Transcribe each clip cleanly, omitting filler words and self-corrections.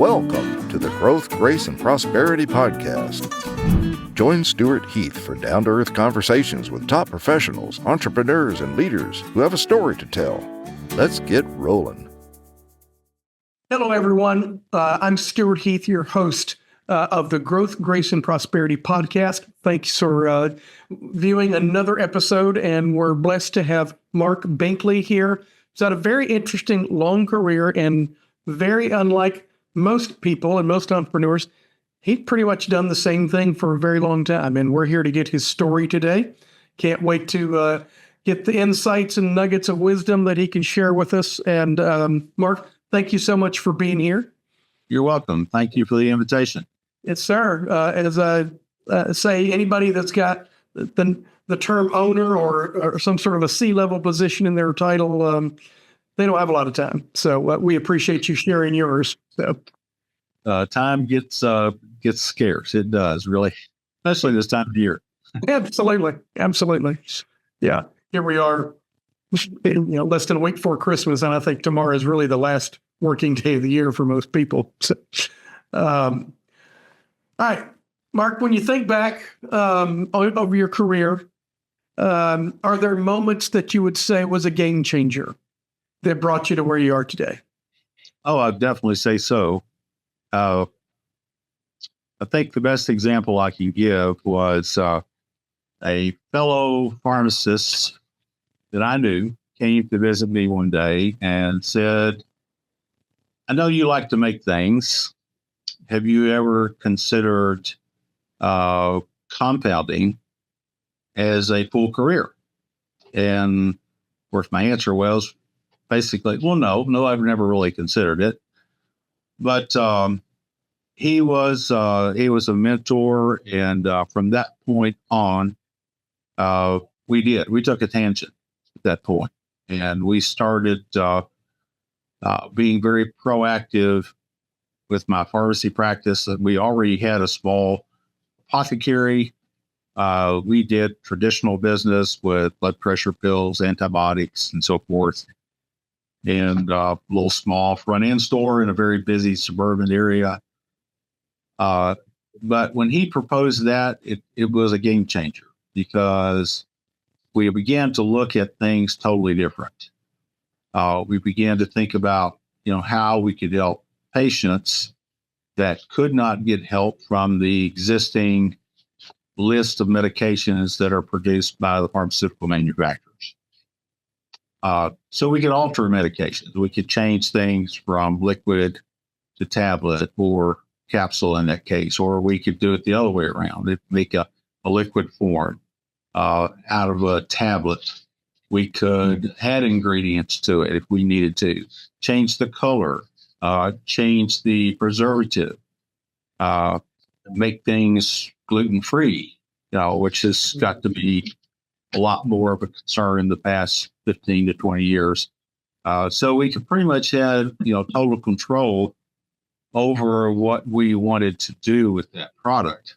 Welcome to the Growth, Grace, and Prosperity Podcast. Join Stewart Heath for down-to-earth conversations with top professionals, entrepreneurs, and leaders who have a story to tell. Let's get rolling. Hello, everyone. I'm Stewart Heath, your host of the Growth, Grace, and Prosperity Podcast. Thanks for viewing another episode, and we're blessed to have Mark Binkley here. He's had a very interesting, long career, and very unlike most people and most entrepreneurs, he's pretty much done the same thing for a very long time, and we're here to get his story today. Can't wait to get the insights and nuggets of wisdom that he can share with us. And Mark, thank you so much for being here. You're welcome. Thank you for the invitation. Yes, sir. As I say, anybody that's got the term owner or some sort of a C-level position in their title, they don't have a lot of time. So we appreciate you sharing yours. So time gets scarce. It does, really, especially this time of year. Absolutely. Yeah. Here we are, less than a week before Christmas, and I think tomorrow is really the last working day of the year for most people. So, all right, Mark, when you think back over your career, are there moments that you would say was a game changer that brought you to where you are today? Oh, I'd definitely say so. I think the best example I can give was a fellow pharmacist that I knew came to visit me one day and said, I know you like to make things. Have you ever considered compounding as a full career? And of course, my answer was basically, well, no, I've never really considered it. But he was a mentor, and from that point on, we took a tangent at that point, and we started being very proactive with my pharmacy practice. We already had a small apothecary. We did traditional business with blood pressure pills, antibiotics, and so forth, and a little small front end store in a very busy suburban area. But when he proposed that, it was a game changer, because we began to look at things totally different. We began to think about, how we could help patients that could not get help from the existing list of medications that are produced by the pharmaceutical manufacturers. So we could alter medications. We could change things from liquid to tablet or capsule in that case, or we could do it the other way around. Make a liquid form out of a tablet. We could add ingredients to it if we needed to, change the color, change the preservative, make things gluten-free, which has got to be a lot more of a concern in the past 15 to 20 years. So we could pretty much have, total control over what we wanted to do with that product,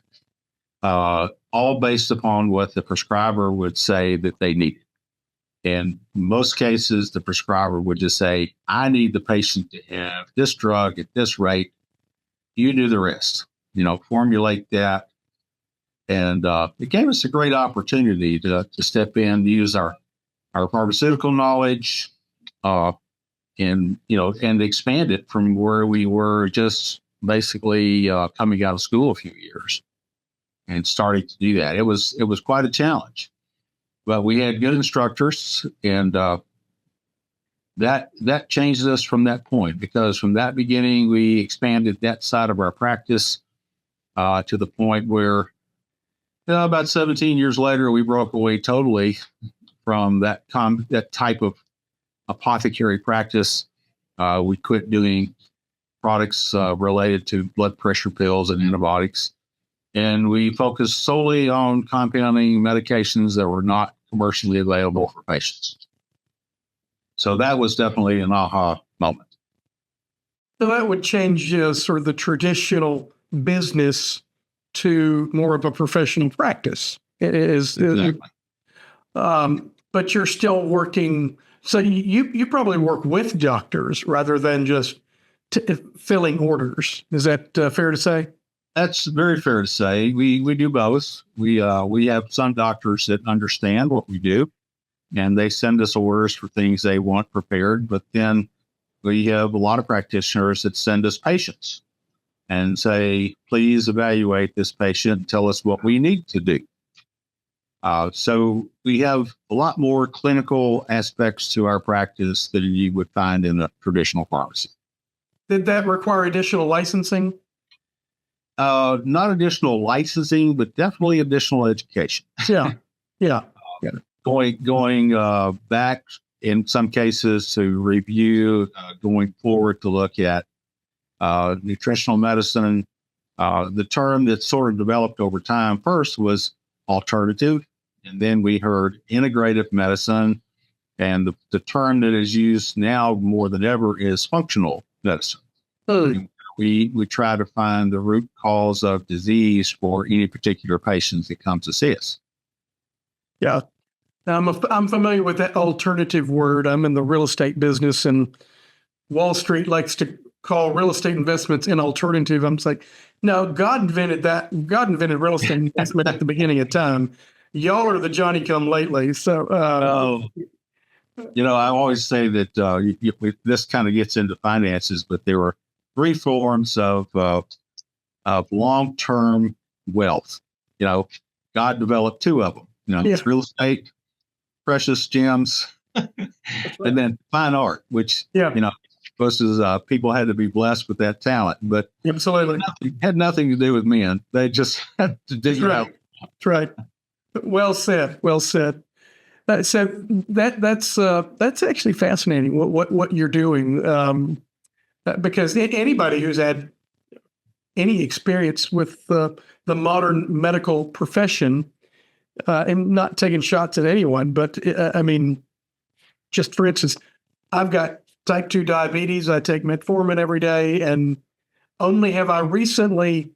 all based upon what the prescriber would say that they needed. In most cases, the prescriber would just say, I need the patient to have this drug at this rate. You do the rest, formulate that. And it gave us a great opportunity to step in, use our pharmaceutical knowledge, and expand it from where we were just basically coming out of school a few years and starting to do that. It was quite a challenge, but we had good instructors, and that changed us from that point, because from that beginning, we expanded that side of our practice to the point where about 17 years later, we broke away totally from that type of apothecary practice. We quit doing products related to blood pressure pills and antibiotics, and we focused solely on compounding medications that were not commercially available for patients. So that was definitely an aha moment. So that would change sort of the traditional business to more of a professional practice. It is, Exactly. But you're still working. So you probably work with doctors rather than just filling orders. Is that fair to say? That's very fair to say. We do both. We have some doctors that understand what we do, and they send us orders for things they want prepared. But then we have a lot of practitioners that send us patients and say, please evaluate this patient and tell us what we need to do. So we have a lot more clinical aspects to our practice than you would find in a traditional pharmacy. Did that require additional licensing? Not additional licensing, but definitely additional education. Yeah. Going back in some cases to review, going forward to look at nutritional medicine. The term that sort of developed over time first was alternative, and then we heard integrative medicine, and the term that is used now more than ever is functional medicine. We try to find the root cause of disease for any particular patient that comes to see us. Yeah. I'm familiar with that alternative word. I'm in the real estate business, and Wall Street likes to call real estate investments an alternative. I'm just like, no, God invented that. God invented real estate investment at the beginning of time. Y'all are the Johnny come lately. So, I always say that this kind of gets into finances, but there were three forms of long-term wealth. God developed two of them. It's real estate, precious gems, and then fine art, which versus people had to be blessed with that talent, but absolutely had nothing to do with men. They just had to dig it out. That's right. Well said. Well said. So that's actually fascinating. What you're doing. Because anybody who's had any experience with the modern medical profession, and not taking shots at anyone, but just for instance, I've got type 2 diabetes. I take metformin every day, and only have I recently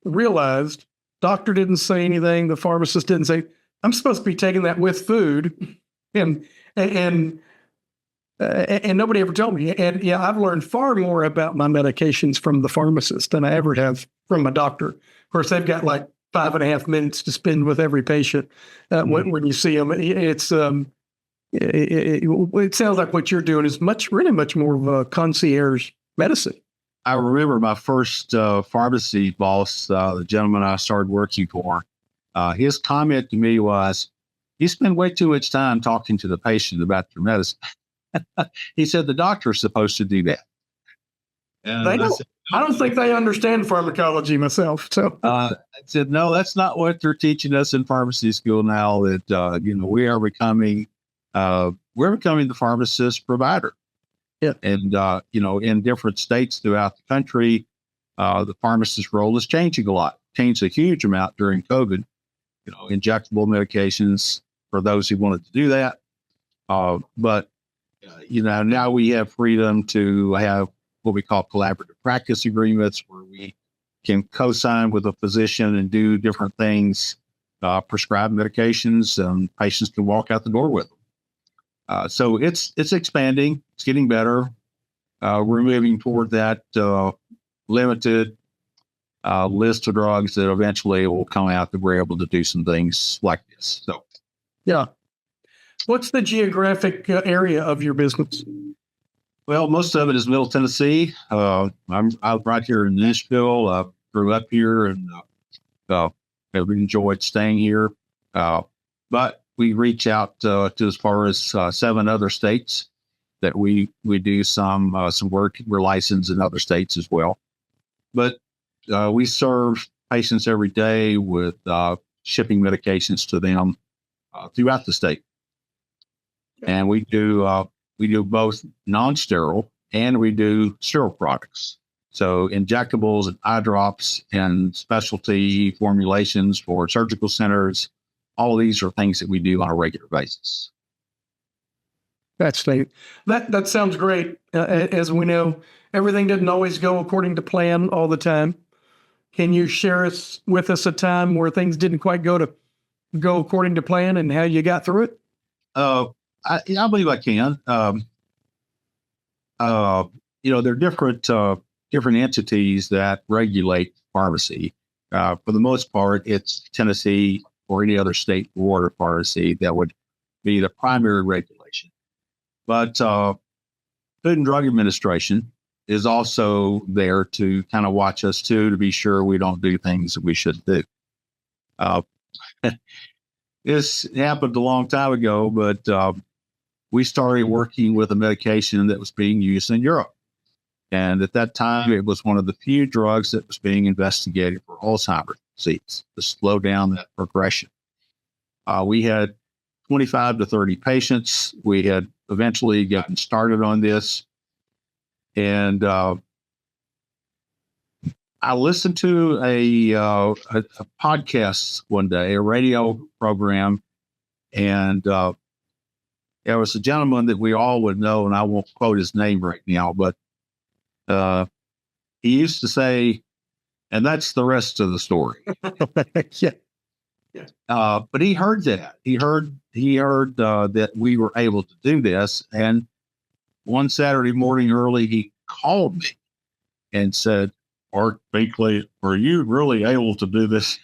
realized, doctor didn't say anything, the pharmacist didn't say, I'm supposed to be taking that with food, and nobody ever told me. And I've learned far more about my medications from the pharmacist than I ever have from my doctor. Of course, they've got like 5.5 minutes to spend with every patient when you see them. It sounds like what you're doing is really much more of a concierge medicine. I remember my first pharmacy boss, the gentleman I started working for, his comment to me was, you spend way too much time talking to the patient about your medicine. He said, the doctor's supposed to do that. And I don't think they understand pharmacology myself. So I said, no, that's not what they're teaching us in pharmacy school now, that, we're becoming the pharmacist provider. Yeah. And, in different states throughout the country, the pharmacist role is changing a lot, changed a huge amount during COVID, injectable medications for those who wanted to do that. But now we have freedom to have what we call collaborative practice agreements, where we can co-sign with a physician and do different things, prescribe medications, and patients can walk out the door with them. So it's expanding. It's getting better. We're moving toward that limited list of drugs that eventually will come out that we're able to do some things like this. So, yeah. What's the geographic area of your business? Well, most of it is Middle Tennessee. I'm right here in Nashville. Grew up here and have enjoyed staying here. But we reach out to as far as 7 other states that we do some work. We're licensed in other states as well. But we serve patients every day with shipping medications to them throughout the state. And we do both non-sterile and we do sterile products. So injectables and eye drops and specialty formulations for surgical centers. All of these are things that we do on a regular basis. That's neat. That sounds great. As we know, everything didn't always go according to plan all the time. Can you share with us a time where things didn't quite go according to plan and how you got through it? I believe I can. there are different entities that regulate pharmacy. For the most part, it's Tennessee or any other state board of pharmacy that would be the primary regulation. But Food and Drug Administration is also there to kind of watch us too, to be sure we don't do things that we shouldn't do. This happened a long time ago, but we started working with a medication that was being used in Europe. And at that time, it was one of the few drugs that was being investigated for Alzheimer's disease to slow down that progression. We had 25 to 30 patients. We had eventually gotten started on this. And I listened to a podcast one day, a radio program, and there was a gentleman that we all would know, and I won't quote his name right now, but he used to say, and that's the rest of the story. Yeah. But he heard that. He heard that we were able to do this. And one Saturday morning early, he called me and said, "Art Binkley, are you really able to do this?"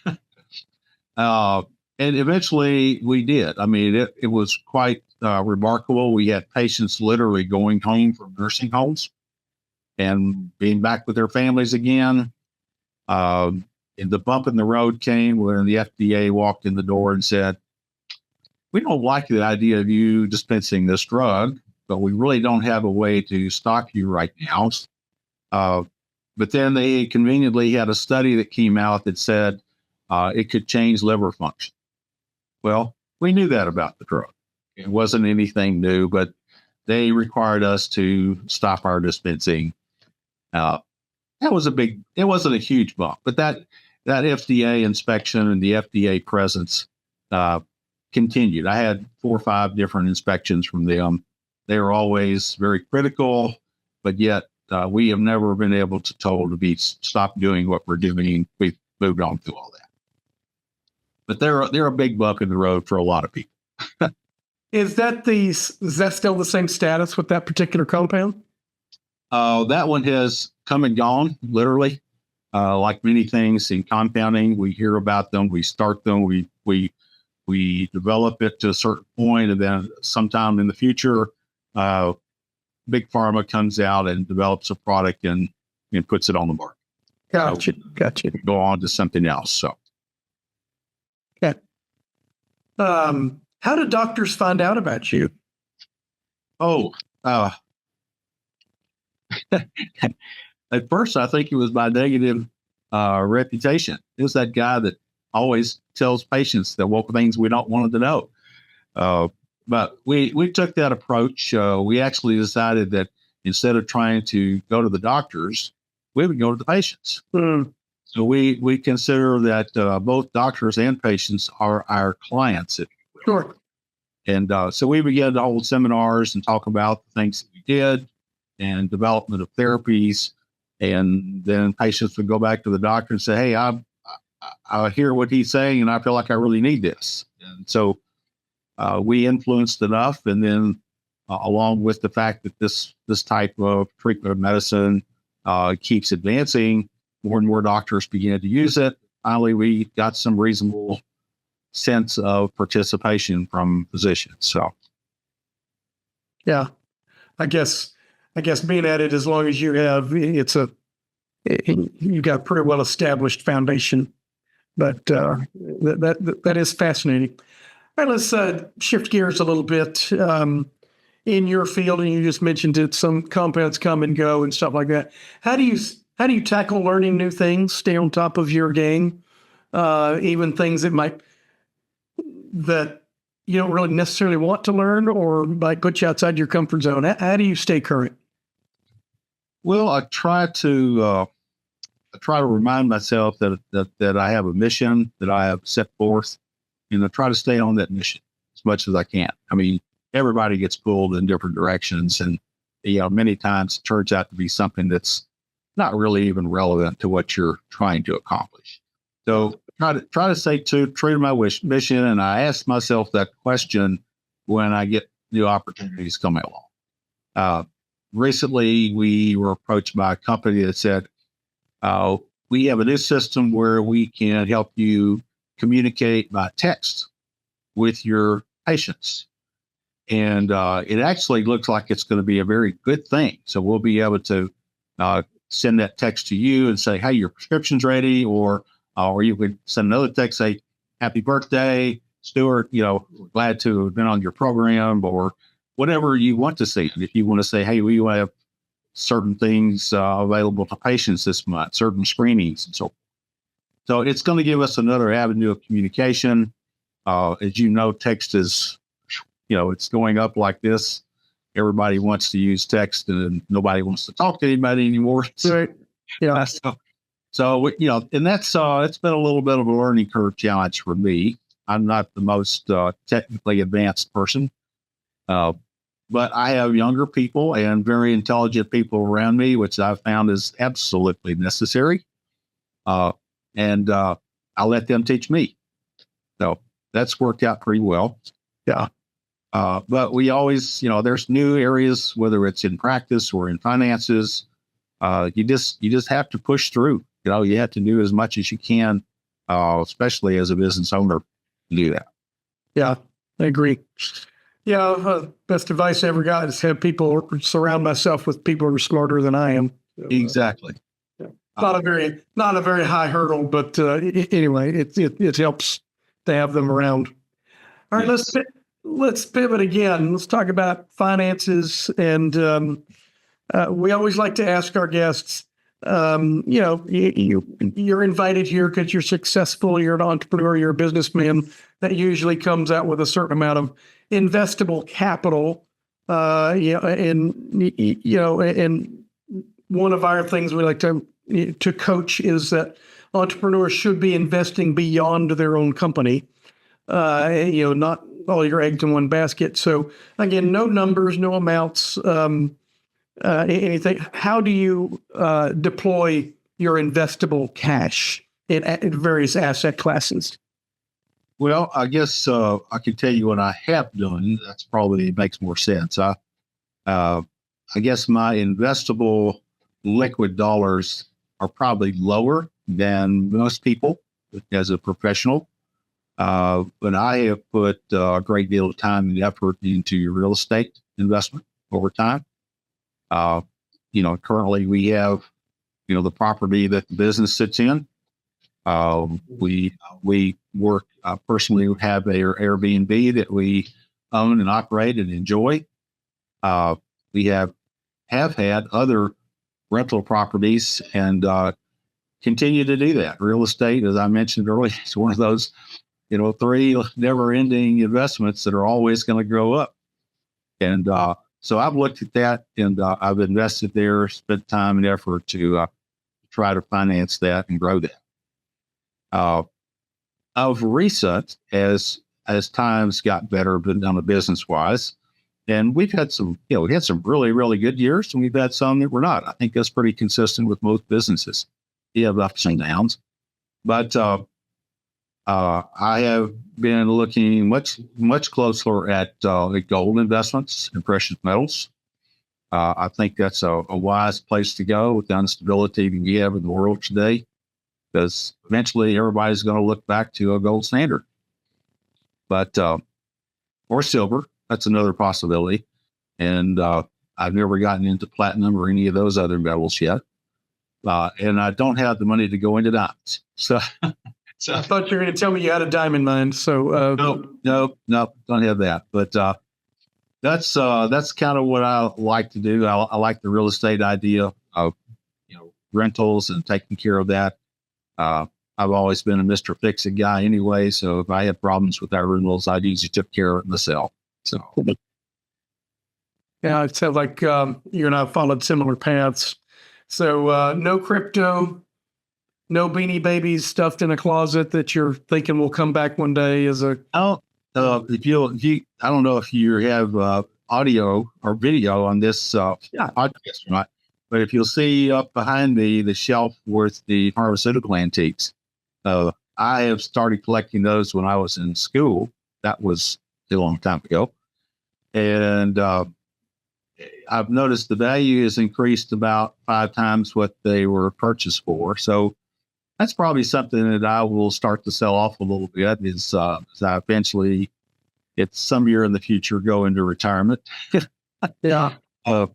And eventually we did. I mean, it was quite remarkable. We had patients literally going home from nursing homes and being back with their families again. And the bump in the road came when the FDA walked in the door and said, "We don't like the idea of you dispensing this drug, but we really don't have a way to stop you right now." But then they conveniently had a study that came out that said it could change liver function. Well, we knew that about the drug. It wasn't anything new, but they required us to stop our dispensing. It wasn't a huge bump, but that FDA inspection and the FDA presence continued. I had 4 or 5 different inspections from them. They were always very critical, but yet we have never been able to stop doing what we're doing. We've moved on through all that. But they're a big bump in the road for a lot of people. Is that still the same status with that particular compound? That one has come and gone, literally. Like many things in compounding, we hear about them, we start them, we develop it to a certain point, and then sometime in the future, big pharma comes out and develops a product and puts it on the market. Gotcha. Go on to something else. So, okay. How do doctors find out about you? At first, I think it was my negative reputation. It was that guy that always tells patients that things we don't want them to know. But we took that approach. We actually decided that instead of trying to go to the doctors, we would go to the patients. So we consider that both doctors and patients are our clients, if you will. Sure. And so we began to hold seminars and talk about the things that we did and development of therapies. And then patients would go back to the doctor and say, "Hey, I hear what he's saying, and I feel like I really need this." And so we influenced enough. And then along with the fact that this type of treatment of medicine keeps advancing, more and more doctors began to use it. Finally, we got some reasonable sense of participation from physicians. So, yeah, I guess being at it as long as you have, you've got a pretty well established foundation. But that is fascinating. All right, let's shift gears a little bit. In your field, and you just mentioned that some compounds come and go and stuff like that. How do you tackle learning new things? Stay on top of your game, even things that you don't really necessarily want to learn, or might put you outside your comfort zone. How do you stay current? Well, I try to remind myself that I have a mission that I have set forth, and I try to stay on that mission as much as I can. I mean, everybody gets pulled in different directions, and many times it turns out to be something that's not really even relevant to what you're trying to accomplish. So try to stay true to my mission, and I ask myself that question when I get new opportunities coming along. recently we were approached by a company that said, we have a new system where we can help you communicate by text with your patients. And it actually looks like it's going to be a very good thing. So we'll be able to send that text to you and say, hey, your prescription's ready, or you could send another text, say, happy birthday, Stewart, glad to have been on your program, or whatever you want to say. If you want to say, hey, we have certain things available to patients this month, certain screenings and so forth. So it's going to give us another avenue of communication. As you know, text is, it's going up like this. Everybody wants to use text and nobody wants to talk to anybody anymore. Right. Yeah. So, and that's, it's been a little bit of a learning curve challenge for me. I'm not the most technically advanced person, but I have younger people and very intelligent people around me, which I've found is absolutely necessary. And I'll let them teach me. So that's worked out pretty well. Yeah. But we always, there's new areas, whether it's in practice or in finances. You just have to push through. You have to do as much as you can, especially as a business owner, to do that. Yeah, I agree. Yeah, best advice I ever got is have people surround myself with people who are smarter than I am. So, exactly. Not a very high hurdle, but anyway, it helps to have them around. All right, yes. let's pivot again. Let's talk about finances, and we always like to ask our guests. You're invited here because you're successful. You're an entrepreneur. You're a businessman. That usually comes out with a certain amount of investable capital. And one of our things we like to coach is that entrepreneurs should be investing beyond their own company. Not all your eggs in one basket. So again, no numbers, no amounts, anything. How do you deploy your investable cash in various asset classes? Well, I guess I can tell you what I have done. That's probably makes more sense. I guess my investable liquid dollars are probably lower than most people as a professional. But I have put a great deal of time and effort into real estate investment over time. Currently we have, the property that the business sits in. We work, personally have an Airbnb that we own and operate and enjoy. We have had other rental properties and continue to do that. Real estate, as I mentioned earlier, is one of those, 3 never-ending investments that are always going to grow up. And so I've looked at that, and I've invested there, spent time and effort to try to finance that and grow that. Of recent, as times got better, but on a business-wise, and we've had some, we had some really, really good years, and we've had some that were not. I think that's pretty consistent with most businesses. You have ups and downs, but I have been looking much closer at gold investments and precious metals. I think that's a wise place to go with the instability we have in the world today, because eventually everybody's going to look back to a gold standard. But or silver, that's another possibility. And I've never gotten into platinum or any of those other metals yet. And I don't have the money to go into diamonds. So I thought you were going to tell me you had a diamond mine. So no, don't have that. But that's kind of what I like to do. I like the real estate idea of rentals and taking care of that. I've always been a Mr. Fix-It guy anyway. So if I had problems with our rentals, I usually took care of it myself. So yeah, it sounds like you and I followed similar paths. So no crypto. No Beanie Babies stuffed in a closet that you're thinking will come back one day as a. Oh, if you, I don't know if you have audio or video on this podcast or not, but if you'll see up behind me the shelf with the pharmaceutical antiques, I have started collecting those when I was in school. That was a long time ago, and I've noticed the value has increased about 5 times what they were purchased for. So that's probably something that I will start to sell off a little bit as I eventually, it's some year in the future, go into retirement. Yeah. A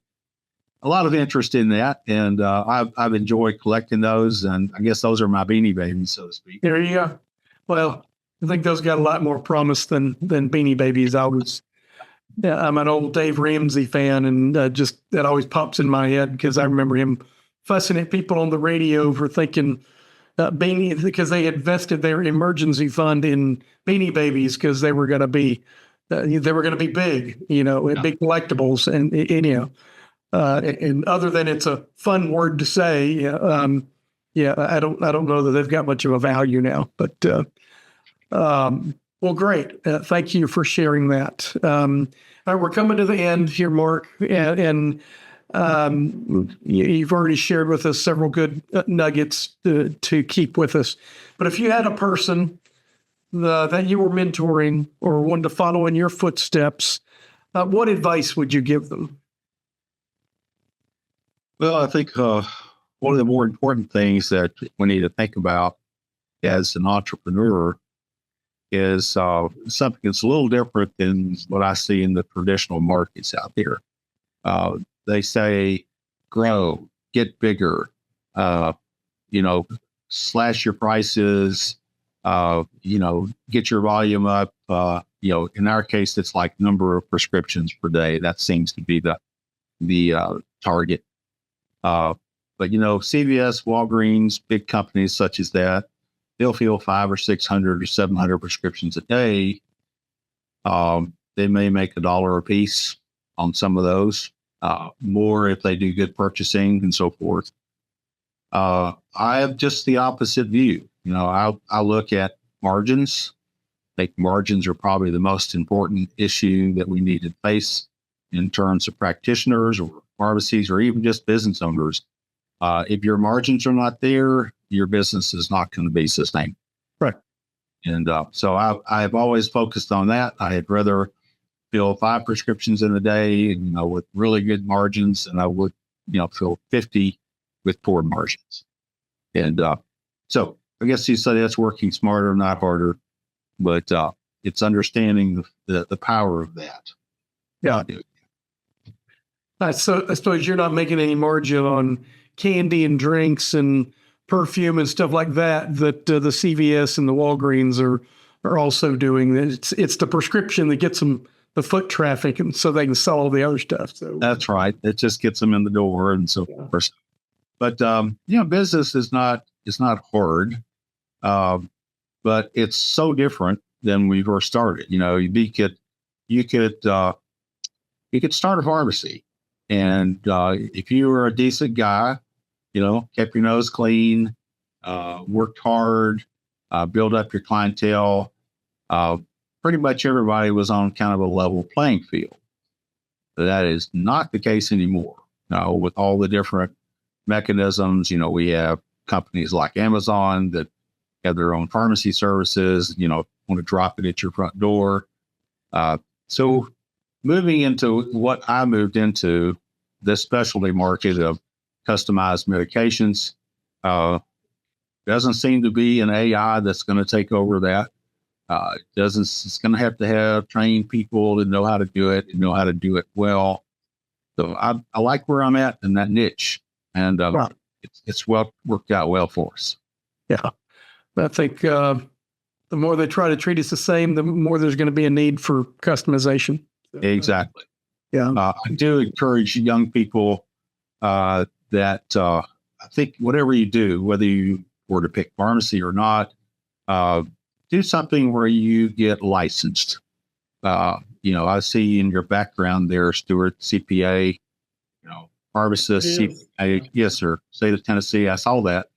lot of interest in that, and I've enjoyed collecting those, and I guess those are my beanie babies, so to speak. There you go. Well, I think those got a lot more promise than Beanie Babies. I'm an old Dave Ramsey fan, and just that always pops in my head because I remember him fussing at people on the radio for thinking Beanie, because they had vested their emergency fund in Beanie Babies because they were going to be big, big collectibles, and and other than it's a fun word to say, I don't know that they've got much of a value now. But well, great. Thank you for sharing that. All right, we're coming to the end here, Mark, and you've already shared with us several good nuggets to keep with us. But if you had a person that you were mentoring or wanted to follow in your footsteps, what advice would you give them? Well, I think one of the more important things that we need to think about as an entrepreneur is something that's a little different than what I see in the traditional markets out there. They say, grow, get bigger, slash your prices, get your volume up. In our case, it's like number of prescriptions per day. That seems to be the target. But CVS, Walgreens, big companies such as that, they'll fill 500 or 600 or 700 prescriptions a day. They may make $1 a piece on some of those, more if they do good purchasing and so forth. I have just the opposite view. I look at margins. I think margins are probably the most important issue that we need to face in terms of practitioners or pharmacies or even just business owners. If your margins are not there, your business is not going to be sustainable. Right. And so I've always focused on that. I'd rather fill 5 prescriptions in a day, with really good margins, and I would, fill 50 with poor margins. And so I guess you say that's working smarter, not harder, but it's understanding the power of that. Yeah. So I suppose you're not making any margin on candy and drinks and perfume and stuff like that the CVS and the Walgreens are also doing. It's the prescription that gets them the foot traffic, and so they can sell all the other stuff. So that's right. It just gets them in the door and so forth. But business is not hard, but it's so different than we first started. You could start a pharmacy, and if you were a decent guy, kept your nose clean, worked hard, build up your clientele. Pretty much everybody was on kind of a level playing field. But that is not the case anymore. With all the different mechanisms, we have companies like Amazon that have their own pharmacy services, want to drop it at your front door. So moving into what I moved into, this specialty market of customized medications, doesn't seem to be an AI that's going to take over that. It's going to have trained people to know how to do it and know how to do it well. So I like where I'm at in that niche, and it's worked out well for us. Yeah. I think the more they try to treat us the same, the more there's going to be a need for customization. Exactly. Yeah. I do encourage young people that I think whatever you do, whether you were to pick pharmacy or not, do something where you get licensed. I see in your background there, Stewart, CPA, pharmacist, CPA. Yes, sir. State of Tennessee. I saw that.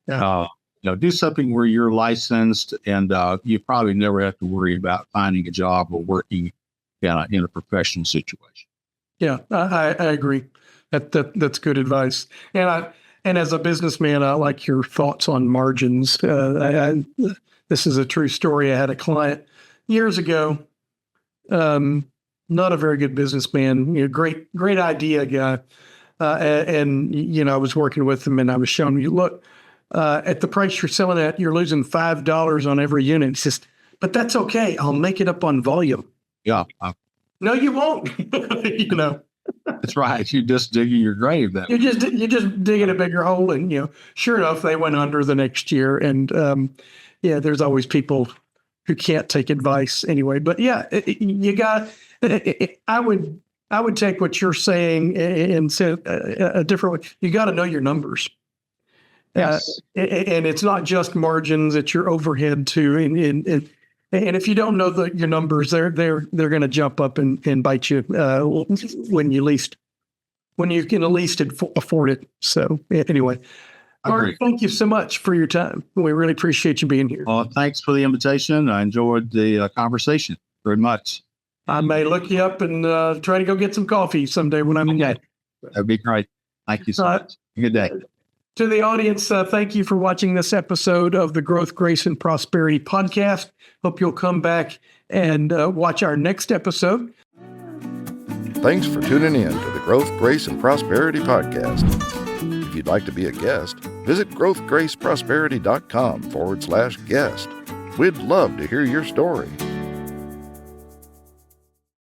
Yeah. Do something where you're licensed, and you probably never have to worry about finding a job or working in a professional situation. Yeah, I agree. That's good advice. And as a businessman, I like your thoughts on margins. This is a true story. I had a client years ago. not a very good businessman. Great idea guy. And I was working with him and I was showing him, look, at the price you're selling at, you're losing $5 on every unit. He says, but that's okay. I'll make it up on volume. Yeah. No, you won't. That's right. You're just digging your grave then. You're just digging a bigger hole. And, sure enough, they went under the next year. And there's always people who can't take advice anyway. But I would take what you're saying and say a different way. You got to know your numbers. Yes. And it's not just margins, it's your overhead too. And if you don't know your numbers, they're going to jump up and bite you when you can at least afford it. So anyway, Mark, thank you so much for your time. We really appreciate you being here. Well, thanks for the invitation. I enjoyed the conversation very much. I may look you up and try to go get some coffee someday when I'm in. That'd be great. Thank you so much. Good day. To the audience, thank you for watching this episode of the Growth, Grace, and Prosperity podcast. Hope you'll come back and watch our next episode. Thanks for tuning in to the Growth, Grace, and Prosperity podcast. If you'd like to be a guest, visit growthgraceprosperity.com/guest. We'd love to hear your story.